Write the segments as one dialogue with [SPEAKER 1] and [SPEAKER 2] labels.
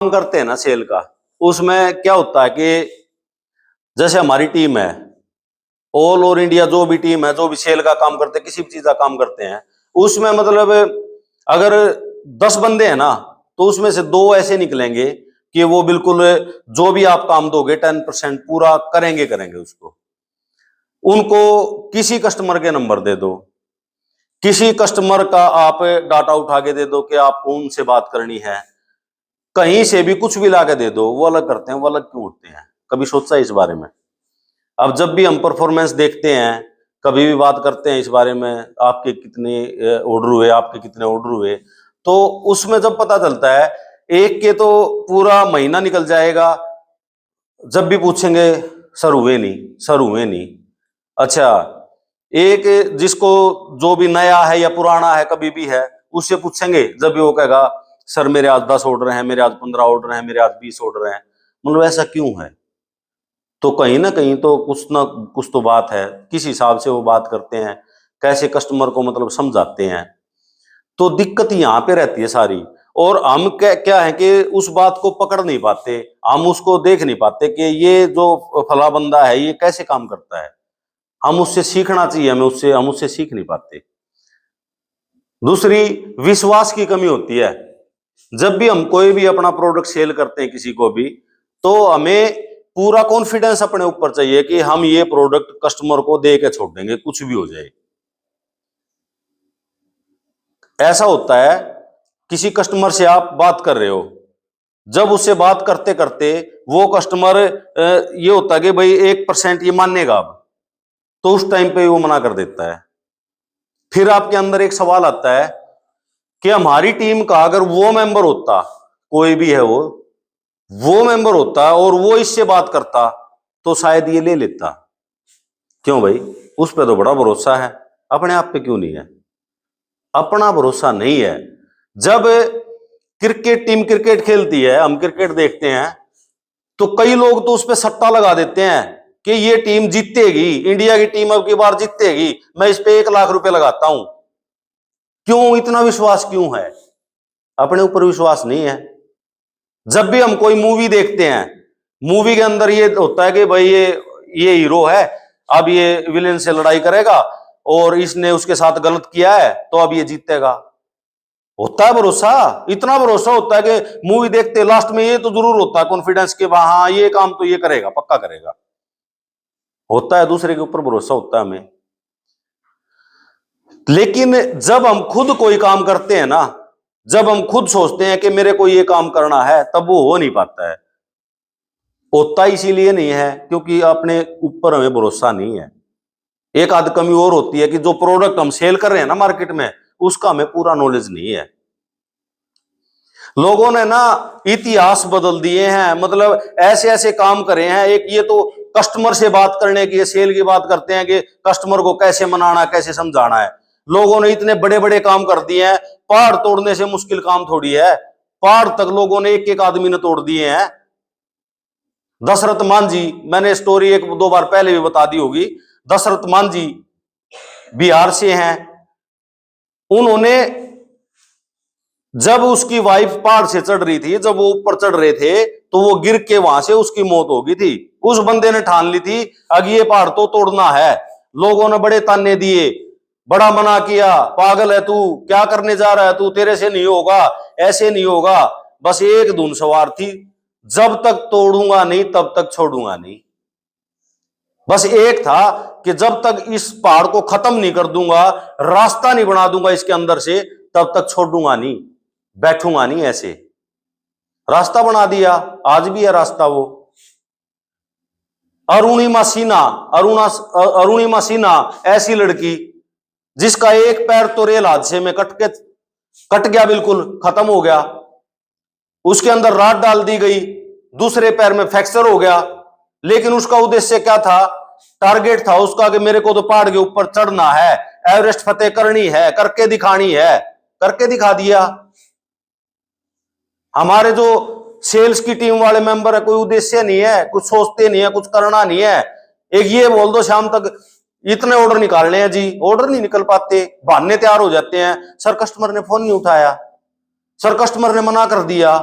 [SPEAKER 1] काम करते हैं ना सेल का, उसमें क्या होता है कि जैसे हमारी टीम है, ऑल ओवर इंडिया जो भी टीम है, जो भी सेल का काम करते हैं, किसी भी चीज का काम करते हैं, उसमें मतलब अगर 10 बंदे हैं ना, तो उसमें से 2 ऐसे निकलेंगे कि वो बिल्कुल जो भी आप काम दोगे 10% पूरा करेंगे करेंगे उसको। उनको किसी कस्टमर के नंबर दे दो, किसी कस्टमर का आप डाटा उठा के दे दो कि आपको उनसे बात करनी है, कहीं से भी कुछ भी लाके दे दो, वो अलग करते हैं। वो अलग क्यों होते हैं, कभी सोचा है इस बारे में? अब जब भी हम परफॉर्मेंस देखते हैं, कभी भी बात करते हैं इस बारे में, आपके कितने ऑर्डर हुए, आपके कितने ऑर्डर हुए, तो उसमें जब पता चलता है एक के तो पूरा महीना निकल जाएगा, जब भी पूछेंगे सर हुए नहीं, सर हुए नहीं। अच्छा, एक जिसको जो भी नया है या पुराना है कभी भी है, उससे पूछेंगे, जब भी वो कहेगा सर मेरे आज 10 ऑर्डर हैं, मेरे आज 15 ऑर्डर हैं, मेरे आज 20 ऑर्डर हैं। मतलब ऐसा क्यों है? तो कहीं ना कहीं तो कुछ तो बात है, किस हिसाब से वो बात करते हैं, कैसे कस्टमर को मतलब समझाते हैं। तो दिक्कत यहाँ पे रहती है सारी। और हम क्या क्या है कि उस बात को पकड़ नहीं पाते, हम उसको देख नहीं पाते कि ये जो फला बंदा है ये कैसे काम करता है। हम उससे सीखना चाहिए, हम उससे सीख नहीं पाते। दूसरी, विश्वास की कमी होती है। जब भी हम कोई भी अपना प्रोडक्ट सेल करते हैं किसी को भी, तो हमें पूरा कॉन्फिडेंस अपने ऊपर चाहिए कि हम ये प्रोडक्ट कस्टमर को दे के छोड़ देंगे, कुछ भी हो जाए। ऐसा होता है, किसी कस्टमर से आप बात कर रहे हो, जब उससे बात करते करते वो कस्टमर ये होता है कि भाई 1% ये मानेगा अब, तो उस टाइम पे वो मना कर देता है। फिर आपके अंदर एक सवाल आता है कि हमारी टीम का अगर वो मेंबर होता, कोई भी है वो मेंबर होता और वो इससे बात करता, तो शायद ये ले लेता। क्यों भाई? उस पर तो बड़ा भरोसा है, अपने आप पे क्यों नहीं है? अपना भरोसा नहीं है। जब टीम क्रिकेट खेलती है, हम क्रिकेट देखते हैं, तो कई लोग तो उस पर सट्टा लगा देते हैं कि ये टीम जीतेगी, इंडिया की टीम अब की बार जीतेगी, मैं इस पे 1 लाख रुपए लगाता हूं। क्यों? इतना विश्वास क्यों है? अपने ऊपर विश्वास नहीं है। जब भी हम कोई मूवी देखते हैं, मूवी के अंदर ये होता है कि भाई ये हीरो है, अब ये विलेन से लड़ाई करेगा और इसने उसके साथ गलत किया है, तो अब ये जीतेगा। होता है भरोसा, इतना भरोसा होता है कि मूवी देखते लास्ट में ये तो जरूर होता है कॉन्फिडेंस के, हाँ ये काम तो ये करेगा, पक्का करेगा। होता है, दूसरे के ऊपर भरोसा होता है हमें। लेकिन जब हम खुद कोई काम करते हैं ना, जब हम खुद सोचते हैं कि मेरे को ये काम करना है, तब वो हो नहीं पाता है। होता इसीलिए नहीं है क्योंकि अपने ऊपर हमें भरोसा नहीं है। एक आध कमी और होती है कि जो प्रोडक्ट हम सेल कर रहे हैं ना मार्केट में, उसका हमें पूरा नॉलेज नहीं है। लोगों ने ना इतिहास बदल दिए हैं, मतलब ऐसे ऐसे काम करे हैं। एक ये तो कस्टमर से बात करने की, सेल की बात करते हैं कि कस्टमर को कैसे मनाना, कैसे समझाना है। लोगों ने इतने बड़े बड़े काम कर दिए हैं, पहाड़ तोड़ने से मुश्किल काम थोड़ी है। पहाड़ तक लोगों ने एक एक आदमी ने तोड़ दिए हैं। दशरथ मांझी, मैंने स्टोरी 1-2 बार पहले भी बता दी होगी। दशरथ मांझी बिहार से हैं। उन्होंने, जब उसकी वाइफ पहाड़ से चढ़ रही थी, जब वो ऊपर चढ़ रहे थे, तो वो गिर के वहां से उसकी मौत हो गई थी। उस बंदे ने ठान ली थी अगर ये पहाड़ तो तोड़ना है। लोगों ने बड़े ताने दिए, बड़ा मना किया, पागल है तू, क्या करने जा रहा है तू, तेरे से नहीं होगा, ऐसे नहीं होगा। बस एक धुन सवार थी, जब तक तोड़ूंगा नहीं तब तक छोड़ूंगा नहीं। बस एक था कि जब तक इस पहाड़ को खत्म नहीं कर दूंगा, रास्ता नहीं बना दूंगा इसके अंदर से, तब तक छोड़ूंगा नहीं, बैठूंगा नहीं ऐसे। रास्ता बना दिया, आज भी है रास्ता वो। अरुणिमा सिन्हा, अरुणिमा सिन्हा ऐसी लड़की जिसका एक पैर तो रेल हादसे में कट गया, बिल्कुल खत्म हो गया। उसके अंदर राड डाल दी गई, दूसरे पैर में फ्रैक्चर हो गया। लेकिन उसका उद्देश्य क्या था? टारगेट था उसका कि मेरे को तो पहाड़ के ऊपर चढ़ना है, एवरेस्ट फतेह करनी है, करके दिखानी है, करके दिखा दिया। हमारे जो सेल्स की टीम वाले मेंबर है, कोई उद्देश्य नहीं है, कुछ सोचते नहीं है, कुछ करना नहीं है। एक ये बोल दो शाम तक इतने ऑर्डर निकालने हैं जी, ऑर्डर नहीं निकल पाते, बहाने तैयार हो जाते हैं। सर कस्टमर ने फोन नहीं उठाया, सर कस्टमर ने मना कर दिया,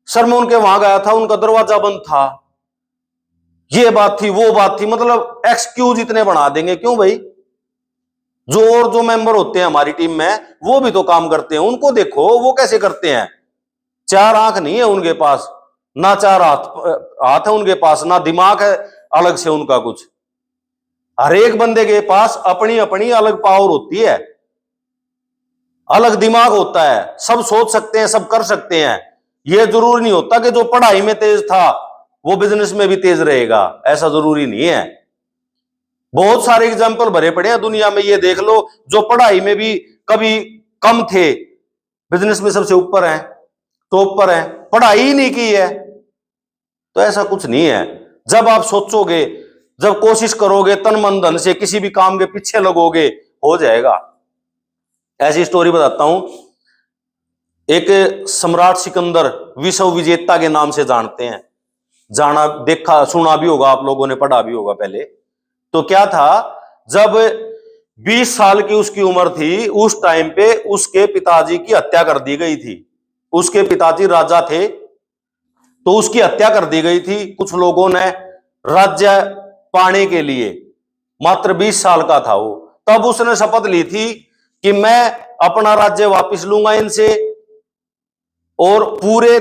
[SPEAKER 1] सर मैं उनके वहां गया था, उनका दरवाजा बंद था, ये बात थी वो बात थी, मतलब एक्सक्यूज इतने बना देंगे क्यों भाई? जो और जो मेंबर होते हैं हमारी टीम में वो भी तो काम करते हैं, उनको देखो वो कैसे करते हैं। चार आंख नहीं है उनके पास, ना चार हाथ है उनके पास, ना दिमाग है अलग से उनका कुछ। हर एक बंदे के पास अपनी अपनी अलग पावर होती है, अलग दिमाग होता है, सब सोच सकते हैं, सब कर सकते हैं। यह जरूरी नहीं होता कि जो पढ़ाई में तेज था वो बिजनेस में भी तेज रहेगा, ऐसा जरूरी नहीं है। बहुत सारे एग्जाम्पल भरे पड़े हैं दुनिया में, ये देख लो, जो पढ़ाई में भी कभी कम थे बिजनेस में सबसे ऊपर हैं, टॉप पर हैं, पढ़ाई ही नहीं की है। तो ऐसा कुछ नहीं है। जब आप सोचोगे, जब कोशिश करोगे, तन मन धन से किसी भी काम के पीछे लगोगे, हो जाएगा। ऐसी स्टोरी बताता हूं। एक सम्राट सिकंदर विश्व विजेता के नाम से जानते हैं, जाना देखा सुना भी होगा आप लोगों ने, पढ़ा भी होगा पहले। तो क्या था, जब 20 साल की उसकी उम्र थी उस टाइम पे उसके पिताजी की हत्या कर दी गई थी। उसके पिताजी राजा थे, तो उसकी हत्या कर दी गई थी कुछ लोगों ने राज्य पाने के लिए। मात्र 20 साल का था वो, तब उसने शपथ ली थी कि मैं अपना राज्य वापस लूंगा इनसे और पूरे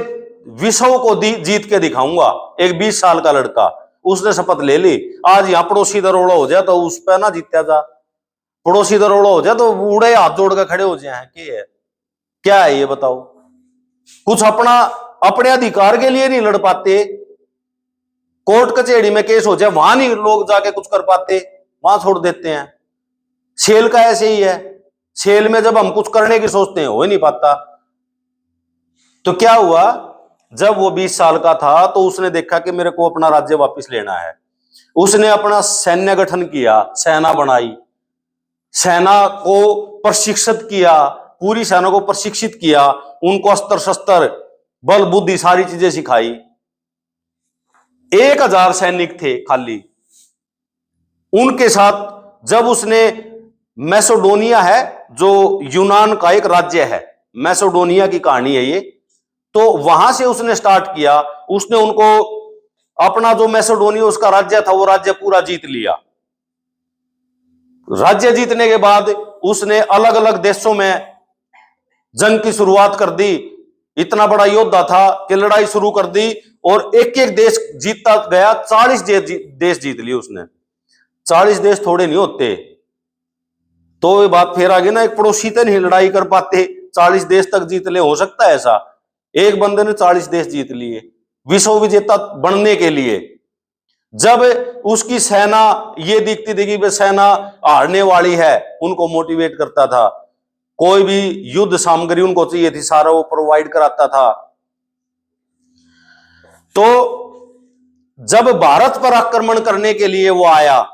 [SPEAKER 1] विश्व को जीत के दिखाऊंगा। एक 20 साल का लड़का, उसने शपथ ले ली। आज यहां पड़ोसी दरोड़ा हो जाए तो उस पर ना जीत्या जा, पड़ोसी दरोड़ा हो जाए तो बूढ़े हाथ जोड़ के खड़े हो जाए। क्या है ये बताओ? कुछ अपने अधिकार के लिए नहीं लड़ पाते, कोर्ट कचहरी में केस हो जाए वहां नहीं लोग जाके कुछ कर पाते, वहां छोड़ देते हैं। सेल का ऐसे ही है, सेल में जब हम कुछ करने की सोचते हैं हो ही नहीं पाता। तो क्या हुआ, जब वो 20 साल का था तो उसने देखा कि मेरे को अपना राज्य वापस लेना है। उसने अपना सैन्य गठन किया, सेना बनाई, सेना को प्रशिक्षित किया, पूरी सेना को प्रशिक्षित किया, उनको अस्त्र शस्त्र बल बुद्धि सारी चीजें सिखाई। 1000 सैनिक थे खाली उनके साथ। जब उसने मैसेडोनिया है जो यूनान का एक राज्य है, मैसेडोनिया की कहानी है ये, तो वहां से उसने स्टार्ट किया। उसने उनको अपना जो मैसेडोनिया उसका राज्य था वो राज्य पूरा जीत लिया। राज्य जीतने के बाद उसने अलग अलग देशों में जंग की शुरुआत कर दी। इतना बड़ा योद्धा था कि लड़ाई शुरू कर दी और एक एक देश जीतता गया। 40 देश जीत लिए उसने। 40 देश थोड़े नहीं होते। तो ये बात फिर आ गई ना, एक पड़ोसी से नहीं लड़ाई कर पाते, 40 देश तक जीत ले, हो सकता है ऐसा? एक बंदे ने 40 देश जीत लिए विश्व विजेता बनने के लिए। जब उसकी सेना ये दिखती थी कि सेना हारने वाली है, उनको मोटिवेट करता था। कोई भी युद्ध सामग्री उनको चाहिए थी, सारा वो प्रोवाइड कराता था। तो जब भारत पर आक्रमण करने के लिए वो आया,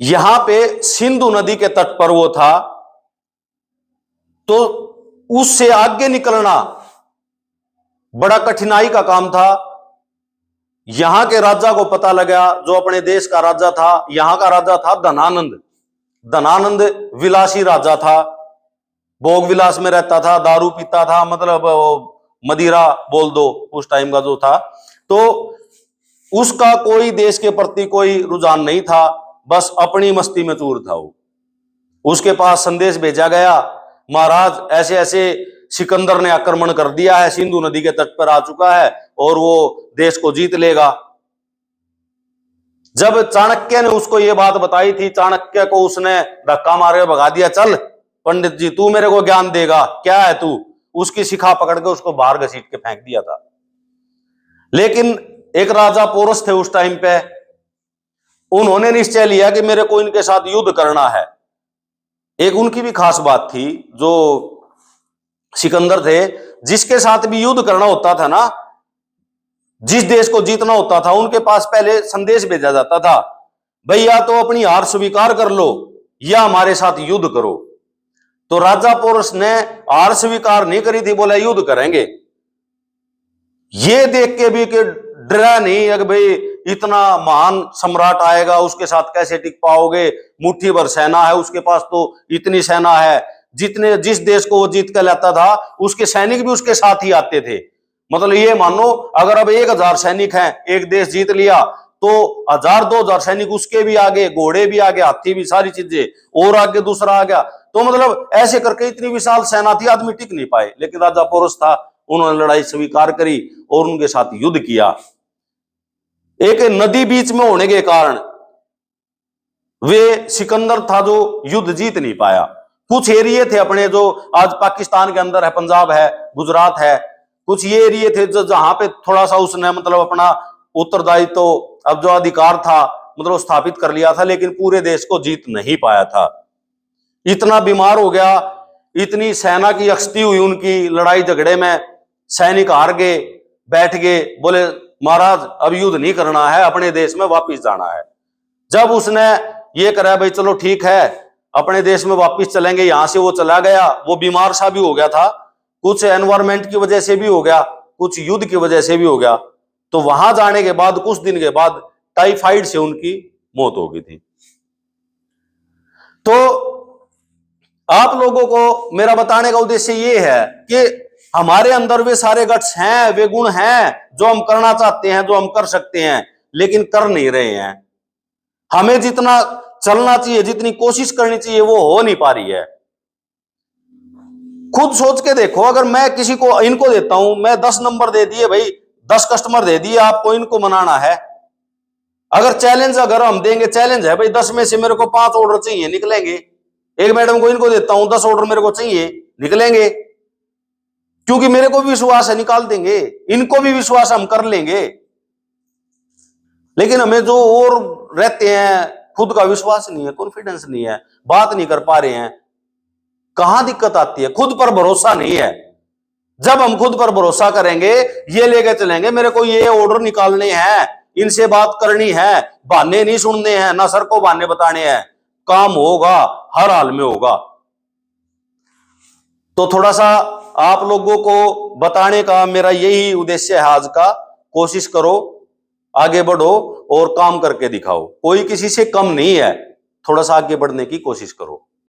[SPEAKER 1] यहां पे सिंधु नदी के तट पर वो था, तो उससे आगे निकलना बड़ा कठिनाई का काम था। यहां के राजा को पता लगा, जो अपने देश का राजा था, यहां का राजा था धनानंद। धनानंद विलासी राजा था, भोग विलास में रहता था, दारू पीता था, मतलब मदिरा बोल दो उस टाइम का जो था। तो उसका कोई देश के प्रति कोई रुझान नहीं था, बस अपनी मस्ती में चूर था वो। उसके पास संदेश भेजा गया, महाराज ऐसे ऐसे सिकंदर ने आक्रमण कर दिया है, सिंधु नदी के तट पर आ चुका है और वो देश को जीत लेगा। जब चाणक्य ने उसको ये बात बताई थी, चाणक्य को उसने धक्का मारे भगा दिया, चल पंडित जी तू मेरे को ज्ञान देगा, क्या है तू? उसकी शिखा पकड़ के उसको बाहर घसीट के फेंक दिया था। लेकिन एक राजा पोरस थे उस टाइम पे, उन्होंने निश्चय लिया कि मेरे को इनके साथ युद्ध करना है। एक उनकी भी खास बात थी, जो सिकंदर थे, जिसके साथ भी युद्ध करना होता था ना, जिस देश को जीतना होता था, उनके पास पहले संदेश भेजा जाता था, भैया तो अपनी हार स्वीकार कर लो या हमारे साथ युद्ध करो। तो राजा पोरस ने हार स्वीकार नहीं करी थी, बोला युद्ध करेंगे। ये देख के भी कि डरा नहीं कि भाई इतना महान सम्राट आएगा, उसके साथ कैसे टिक पाओगे? मुट्ठी भर सेना है उसके पास, तो इतनी सेना है, जिस देश को वो जीत कर लाता था उसके सैनिक भी उसके साथ ही आते थे। मतलब ये मानो अगर अब 1000 सैनिक हैं, एक देश जीत लिया तो 1000-2000 सैनिक उसके भी आगे, घोड़े भी आगे, हाथी भी, सारी चीजें और आगे दूसरा आ गया। तो मतलब ऐसे करके इतनी विशाल सेना थी, आदमी टिक नहीं पाए। लेकिन राजा पोरस था, उन्होंने लड़ाई स्वीकार करी और उनके साथ युद्ध किया। एक नदी बीच में होने के कारण वे सिकंदर था जो युद्ध जीत नहीं पाया। कुछ एरिया थे अपने जो आज पाकिस्तान के अंदर है, पंजाब है, गुजरात है, कुछ ये एरिया थे जो जहां पे थोड़ा सा उसने मतलब अपना उत्तरदायित्व तो अब जो अधिकार था मतलब स्थापित कर लिया था, लेकिन पूरे देश को जीत नहीं पाया था। इतना बीमार हो गया, इतनी सेना की अक्षति हुई उनकी लड़ाई झगड़े में, सैनिक हार गए, बैठ गए, बोले महाराज अब युद्ध नहीं करना है, अपने देश में वापिस जाना है। जब उसने ये करा भाई चलो ठीक है अपने देश में वापिस चलेंगे, यहां से वो चला गया। वो बीमार सा भी हो गया था, कुछ एनवायरमेंट की वजह से भी हो गया, कुछ युद्ध की वजह से भी हो गया। तो वहां जाने के बाद कुछ दिन के बाद टाइफाइड से उनकी मौत हो गई थी। तो आप लोगों को मेरा बताने का उद्देश्य ये है कि हमारे अंदर वे सारे गट्स हैं, वे गुण हैं जो हम करना चाहते हैं, जो हम कर सकते हैं, लेकिन कर नहीं रहे हैं। हमें जितना चलना चाहिए, जितनी कोशिश करनी चाहिए, वो हो नहीं पा रही है। खुद सोच के देखो, अगर मैं किसी को इनको देता हूं, मैं 10 नंबर दे दिए भाई, 10 कस्टमर दे दिए, आपको इनको मनाना है। अगर चैलेंज अगर हम देंगे, चैलेंज है भाई 10 में से मेरे को 5 ऑर्डर चाहिए, निकलेंगे। एक मैडम को इनको देता हूं 10 ऑर्डर मेरे को चाहिए, निकलेंगे, क्योंकि मेरे को भी विश्वास है निकाल देंगे, इनको भी विश्वास हम कर लेंगे। लेकिन हमें जो और रहते हैं, खुद का विश्वास नहीं है, कॉन्फिडेंस नहीं है, बात नहीं कर पा रहे हैं। कहां दिक्कत आती है? खुद पर भरोसा नहीं है। जब हम खुद पर भरोसा करेंगे, ये लेके चलेंगे, मेरे को ये ऑर्डर निकालने हैं, इनसे बात करनी है, बहाने नहीं सुनने हैं, ना सर को बहाने बताने हैं, काम होगा, हर हाल में होगा। तो थोड़ा सा आप लोगों को बताने का मेरा यही उद्देश्य है आज का। कोशिश करो, आगे बढ़ो और काम करके दिखाओ। कोई किसी से कम नहीं है, थोड़ा सा आगे बढ़ने की कोशिश करो।